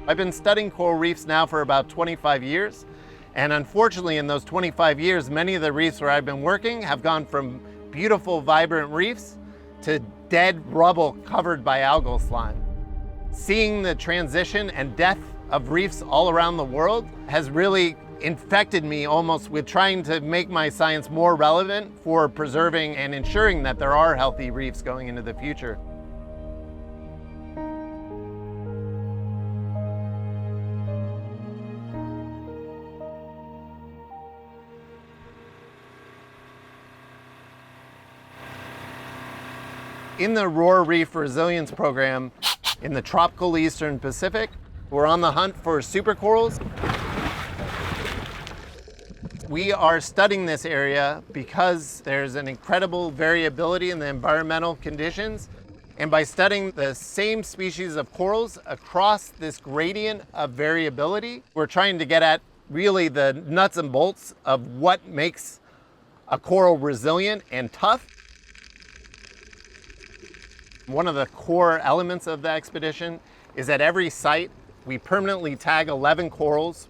I've been studying coral reefs now for about 25 years. And unfortunately, in those 25 years, many of the reefs where I've been working have gone from beautiful, vibrant reefs to dead rubble covered by algal slime. Seeing the transition and death of reefs all around the world has really infected me almost with trying to make my science more relevant for preserving and ensuring that there are healthy reefs going into the future. In the Aurora Reef Resilience Program in the tropical Eastern Pacific, we're on the hunt for supercorals. We are studying this area because there's an incredible variability in the environmental conditions. And by studying the same species of corals across this gradient of variability, we're trying to get at really the nuts and bolts of what makes a coral resilient and tough. One of the core elements of the expedition is at every site, we permanently tag 11 corals.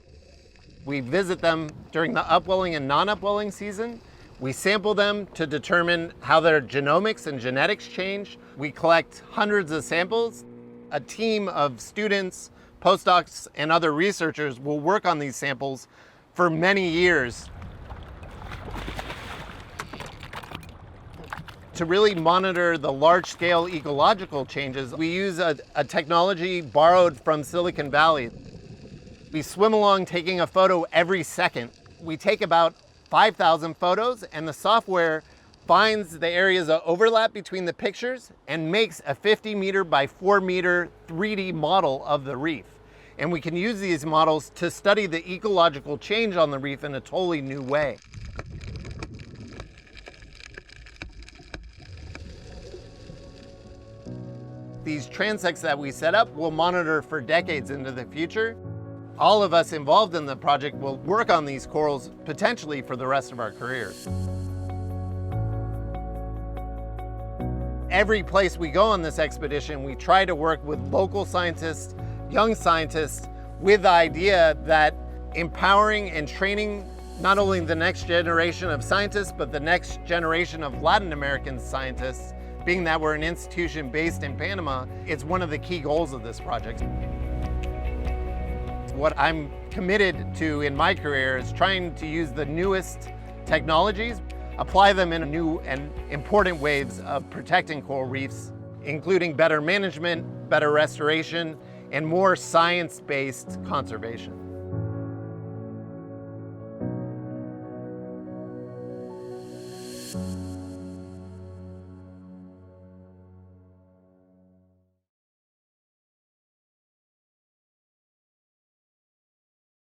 We visit them during the upwelling and non-upwelling season. We sample them to determine how their genomics and genetics change. We collect hundreds of samples. A team of students, postdocs, and other researchers will work on these samples for many years to really monitor the large-scale ecological changes. We use a technology borrowed from Silicon Valley. We swim along taking a photo every second. We take about 5,000 photos, and the software finds the areas of overlap between the pictures and makes a 50-meter by 4-meter 3D model of the reef. And we can use these models to study the ecological change on the reef in a totally new way. These transects that we set up will monitor for decades into the future. All of us involved in the project will work on these corals potentially for the rest of our careers. Every place we go on this expedition, we try to work with local scientists, young scientists, with the idea that empowering and training not only the next generation of scientists, but the next generation of Latin American scientists, being that we're an institution based in Panama, it's one of the key goals of this project. What I'm committed to in my career is trying to use the newest technologies, apply them in new and important ways of protecting coral reefs, including better management, better restoration, and more science-based conservation.